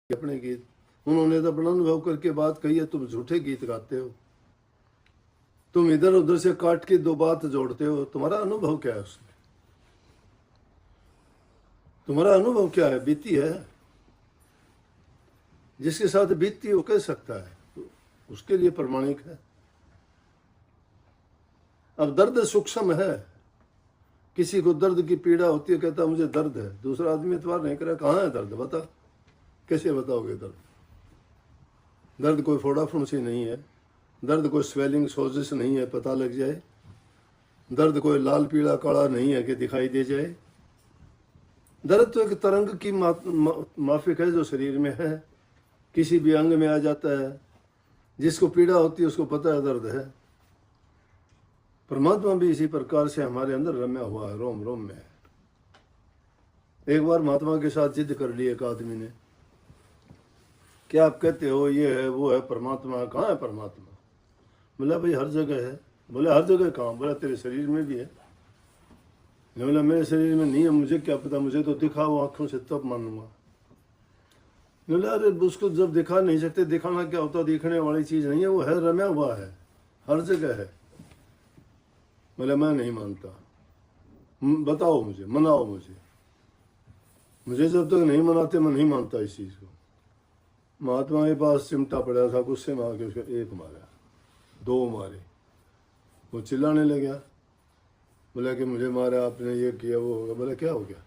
अपने गीत, उन्होंने तो अपना अनुभव करके बात कही है, तुम झूठे गीत गाते हो, तुम इधर उधर से काट के दो बात जोड़ते हो। तुम्हारा अनुभव क्या है उसमें? तुम्हारा अनुभव क्या है? बीती है, जिसके साथ बीतती वो कह सकता है, तो उसके लिए प्रमाणिक है। अब दर्द सूक्ष्म है, किसी को दर्द की पीड़ा होती है, कहता मुझे दर्द है, दूसरा आदमी इतवार नहीं करे, कहाँ है दर्द, बता, कैसे बताओगे दर्द? दर्द कोई फोड़ा फुंसी नहीं है, दर्द कोई स्वेलिंग सोजिश नहीं है पता लग जाए, दर्द कोई लाल पीला काला नहीं है कि दिखाई दे जाए। दर्द तो एक तरंग की माफिक है जो शरीर में है, किसी भी अंग में आ जाता है, जिसको पीड़ा होती है उसको पता है दर्द है। परमात्मा भी इसी प्रकार से हमारे अंदर रम्या हुआ है, रोम रोम में है। एक बार महात्मा के साथ जिद कर ली एक आदमी ने, क्या आप कहते हो ये है वो है परमात्मा, कहाँ है परमात्मा? बोला भाई हर जगह है। बोले हर जगह कहाँ? बोला तेरे शरीर में भी है। बोला मेरे शरीर में नहीं है, मुझे क्या पता, मुझे तो दिखा वो आंखों से तब मानूंगा। बोला अरे उसको जब दिखा नहीं सकते, दिखाना क्या होता, दिखने वाली चीज नहीं है, वो है, रम्या हुआ है, हर जगह है। बोले मैं नहीं मानता, बताओ मुझे, मनाओ मुझे, मुझे जब तक नहीं मनाते मैं नहीं मानता इस चीज को। महात्मा के पास चिमटा पड़ा था, गुस्से में आके उसको एक मारा, दो मारे, वो चिल्लाने लगा। बोला कि मुझे मारा आपने, ये किया वो होगा। बोले क्या हो गया?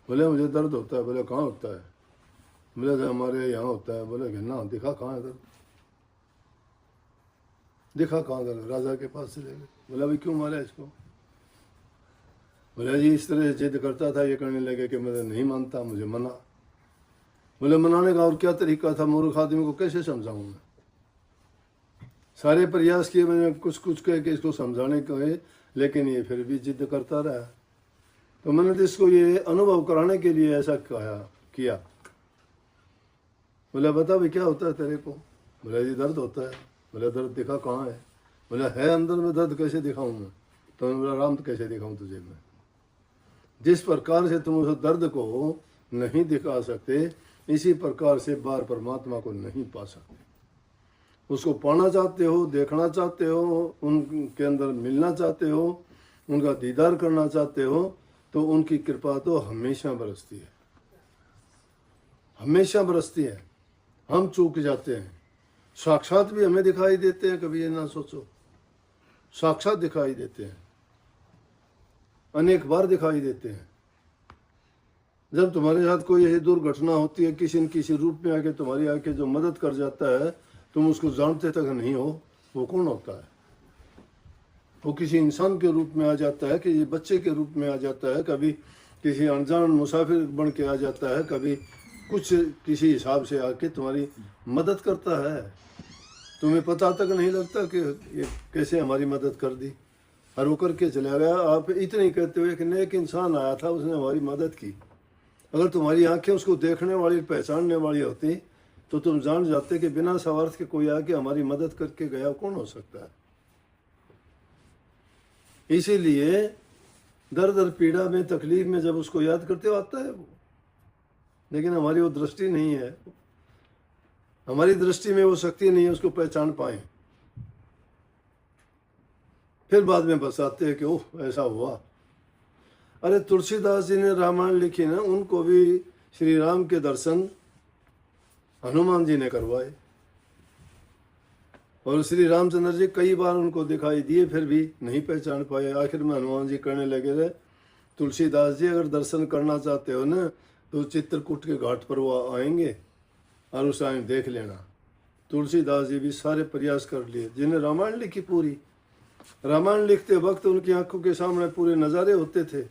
बोले मुझे दर्द होता है। बोले कहाँ होता है? बोले कि हमारे यहाँ होता है। बोले कि ना, दिखा कहाँ है दर्द, दिखा कहाँ दर्द? राजा के पास चले गए। बोला भाई क्यों मारा इसको? बोले जी इस तरह से जिद करता था, ये करने लगे कि मैं नहीं मानता, मुझे मना। बोले मनाने का और क्या तरीका था, मूर्ख आदमी को कैसे समझाऊं मैं? सारे प्रयास किए मैंने, कुछ कुछ कह के इसको समझाने को है, लेकिन ये फिर भी जिद करता रहा। तो मैंने तो इसको ये अनुभव कराने के लिए ऐसा किया। बोला बता भाई क्या होता है तेरे को? बोला जी दर्द होता है। बोला दर्द दिखा कहाँ है? बोला है अंदर में, दर्द कैसे दिखाऊं मैं? तो मैंने बोला राम कैसे दिखाऊं तुझे मैं? जिस प्रकार से तुम उस दर्द को नहीं दिखा सकते, इसी प्रकार से बार परमात्मा को नहीं पा सकते। उसको पाना चाहते हो, देखना चाहते हो, उनके अंदर मिलना चाहते हो, उनका दीदार करना चाहते हो, तो उनकी कृपा तो हमेशा बरसती है, हमेशा बरसती है। हम चूक जाते हैं, साक्षात भी हमें दिखाई देते हैं, कभी ये ना सोचो, साक्षात दिखाई देते हैं, अनेक बार दिखाई देते हैं। जब तुम्हारे साथ कोई ऐसी दुर्घटना होती है, किसी न किसी रूप में आके तुम्हारी आके जो मदद कर जाता है, तुम उसको जानते तक नहीं हो, वो कौन होता है? वो किसी इंसान के रूप में आ जाता है, किसी बच्चे के रूप में आ जाता है, कभी किसी अनजान मुसाफिर बन के आ जाता है, कभी कुछ किसी हिसाब से आके तुम्हारी मदद करता है। तुम्हें पता तक नहीं लगता कि ये कैसे हमारी मदद कर दी, और वो करके चला गया। आप इतने ही कहते हुए कि नेक इंसान आया था, उसने हमारी मदद की। अगर तुम्हारी आंखें उसको देखने वाली, पहचानने वाली होती, तो तुम जान जाते कि बिना स्वार्थ के कोई आके हमारी मदद करके गया कौन हो सकता है। इसीलिए दर्द और पीड़ा में, तकलीफ में जब उसको याद करते हो आता है वो, लेकिन हमारी वो दृष्टि नहीं है, हमारी दृष्टि में वो शक्ति नहीं है उसको पहचान पाए। फिर बाद में बताते हैं कि ओह ऐसा हुआ। अरे तुलसीदास जी ने रामायण लिखी ना, उनको भी श्री राम के दर्शन हनुमान जी ने करवाए, और श्री रामचंद्र जी कई बार उनको दिखाई दिए, फिर भी नहीं पहचान पाए। आखिर में हनुमान जी कहने लगे थे, तुलसीदास जी अगर दर्शन करना चाहते हो ना, तो चित्रकूट के घाट पर वो आएंगे और उस टाइम देख लेना। तुलसीदास जी भी सारे प्रयास कर लिए, जिन्हें रामायण लिखी पूरी। रामायण लिखते वक्त उनकी आंखों के सामने पूरे नज़ारे होते थे,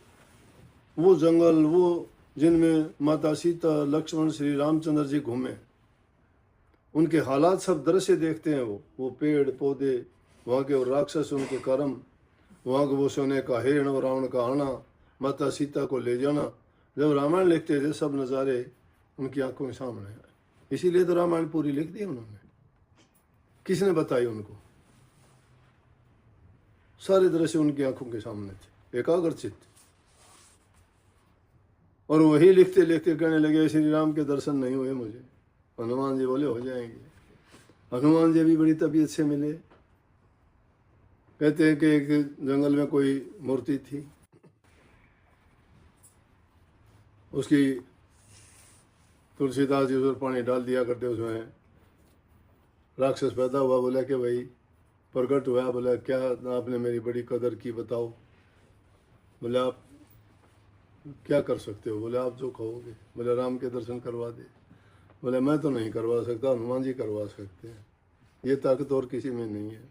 वो जंगल, वो जिनमें माता सीता, लक्ष्मण, श्री रामचंद्र जी घूमे, उनके हालात सब दृश्य देखते हैं। वो पेड़ पौधे, वहाँ के राक्षस, उनके कर्म, वहाँ के वो सोने का हिरण और रावण का आना, माता सीता को ले जाना, जब रामायण लिखते थे सब नज़ारे उनकी आंखों के सामने आए। इसीलिए तो रामायण पूरी लिख दी उन्होंने। किसने बताई उनको? सारे दृश्य उनकी आंखों के सामने थे, एकाग्रचित। और वही लिखते लिखते कहने लगे श्री राम के दर्शन नहीं हुए मुझे, हनुमान जी बोले हो जाएंगे। हनुमान जी भी बड़ी तबीयत से मिले। कहते हैं कि एक जंगल में कोई मूर्ति थी, उसकी तुलसीदास जी उस पानी डाल दिया करते, उसमें राक्षस पैदा हुआ। बोला कि भाई प्रकट हुआ, बोला क्या आपने मेरी बड़ी कदर की बताओ। बोले आप क्या कर सकते हो। बोले आप जो कहोगे। बोले राम के दर्शन करवा दे। बोले मैं तो नहीं करवा सकता, हनुमान जी करवा सकते हैं, ये ताकत और किसी में नहीं है।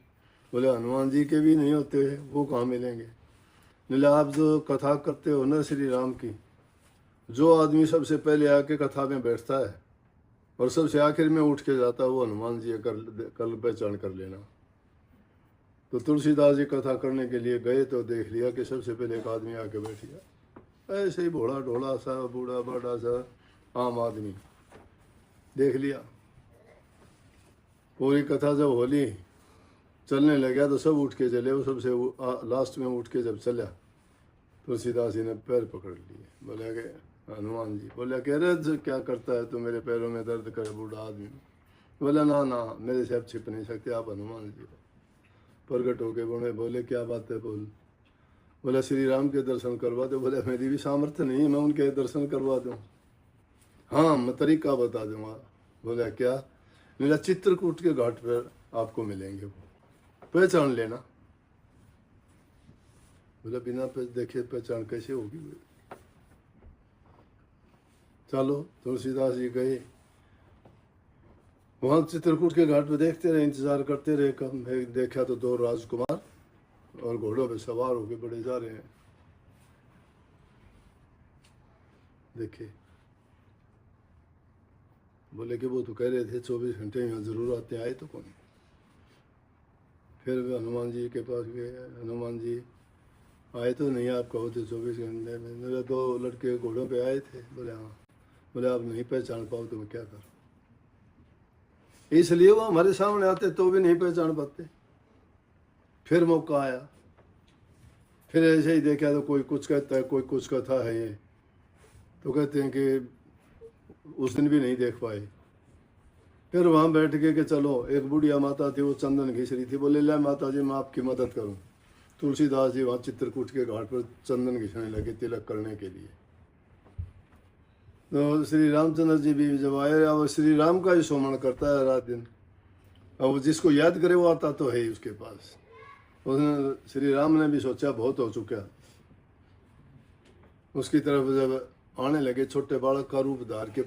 बोले हनुमान जी के भी नहीं होते हैं, वो कहाँ मिलेंगे। बोले आप जो कथा करते हो ना श्री राम की, जो आदमी सबसे पहले आके कथा में बैठता है और सबसे आखिर में उठ के जाता है, वो हनुमान जी कल पहचान कर लेना। तो तुलसीदास जी कथा करने के लिए गए तो देख लिया कि सबसे पहले एक आदमी आके बैठ गया, ऐसे ही भोला ढोला सा बूढ़ा बाढ़ा सा आम आदमी। देख लिया। पूरी कथा जब होली चलने लगा तो सब उठ के चले। वो सबसे लास्ट में उठ के जब चला, तुलसीदास जी ने पैर पकड़ लिए। बोले कि हनुमान जी। बोले कह रहे क्या करता है, तो मेरे पैरों में दर्द करे बूढ़ा आदमी। बोला ना ना, मेरे से आप छिप नहीं सकते, आप हनुमान जी हो। प्रकट होके बोले क्या बात है बोल। बोला श्री राम के दर्शन करवा दो। बोले मेरी भी सामर्थ्य नहीं है मैं उनके दर्शन करवा दूँ। हाँ मैं तरीका बता दूंगा। बोला क्या। मेरा चित्रकूट के घाट पर आपको मिलेंगे, वो पहचान लेना। बोला बिना देखे पहचान कैसे होगी। चलो तुलसीदास जी गए वहां चित्रकूट के घाट पे, देखते रहे, इंतजार करते रहे। कब देखा तो दो राजकुमार और घोड़ों पे सवार होके बड़े जा रहे हैं। देखे, बोले कि वो तो कह रहे थे 24 घंटे में जरूर आते, आए तो कौन। फिर वे हनुमान जी के पास गए। हनुमान जी आए तो नहीं, आप कहो तो 24 घंटे में। मेरे दो लड़के घोड़ों पे आए थे। बोले हाँ। बोले आप नहीं पहचान पाओ तो मैं क्या करूं। इसलिए वो हमारे सामने आते तो भी नहीं पहचान पाते। फिर मौका आया, फिर ऐसे ही देखा तो कोई कुछ कहता है, कोई कुछ कहता है। ये तो कहते हैं कि उस दिन भी नहीं देख पाए। फिर वहाँ बैठ के कि चलो, एक बुढ़िया माता थी, वो चंदन घिस रही थी। बोले ले माता जी मैं आपकी मदद करूँ। तुलसीदास जी वहाँ चित्रकूट के घाट पर चंदन घिसने लगे तिलक करने के लिए। तो श्री रामचंद्र जी भी जब आए, अब श्री राम का ही सुमरण करता है रात दिन। अब जिसको याद करे वो आता तो है ही उसके पास। उसने श्री राम ने भी सोचा बहुत हो चुका। उसकी तरफ जब आने लगे, छोटे बालक का रूप धार के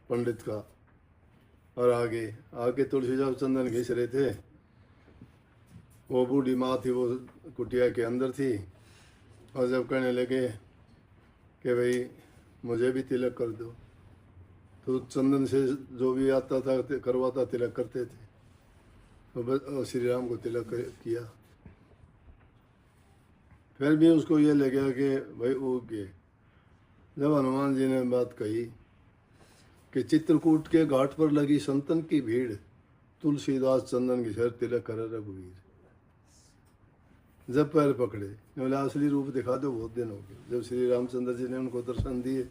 पंडित का, और आगे तुलसीदास चंदन घिस रहे थे। वो बूढ़ी माँ थी, वो कुटिया के अंदर थी। और जब कहने लगे कि भाई मुझे भी तिलक कर दो, तो चंदन से जो भी आता था करवाता, तिलक करते थे। तो श्री राम को तिलक किया। फिर भी उसको ये लगा कि भाई ओके। जब हनुमान जी ने बात कही कि चित्रकूट के घाट पर लगी संतन की भीड़, तुलसीदास चंदन की शर तिलक कर रघुवीर। जब पैर पकड़े, बोला असली रूप दिखा दो, बहुत दिन हो गए। जब श्री रामचंद्र जी ने उनको दर्शन दिए,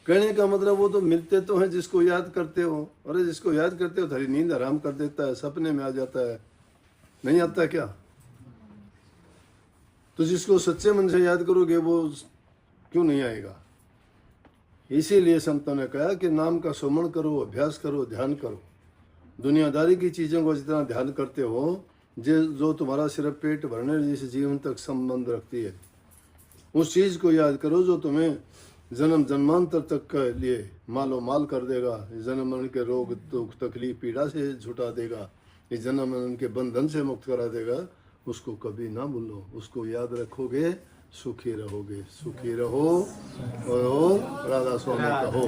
कहने का मतलब वो तो मिलते तो हैं जिसको याद करते हो। अरे जिसको याद करते हो थोड़ी नींद आराम कर देता है, सपने में आ जाता है, नहीं आता क्या। तो जिसको सच्चे मन से याद करोगे वो क्यों नहीं आएगा। इसीलिए संतों ने कहा कि नाम का सुमरण करो, अभ्यास करो, ध्यान करो। दुनियादारी की चीज़ों को जितना ध्यान करते हो, जो तुम्हारा सिर्फ पेट भरने जिस जीवन तक संबंध रखती है, उस चीज़ को याद करो जो तुम्हें जन्म जन्मांतर तक के लिए मालो माल कर देगा। जन्म मरण के रोग दुख तकलीफ पीड़ा से छुटा देगा, इस जन्म मरण के बंधन से मुक्त करा देगा। उसको कभी ना भूलो, उसको याद रखोगे, सुखी रहोगे। सुखी रहो और राधा स्वामी कहो।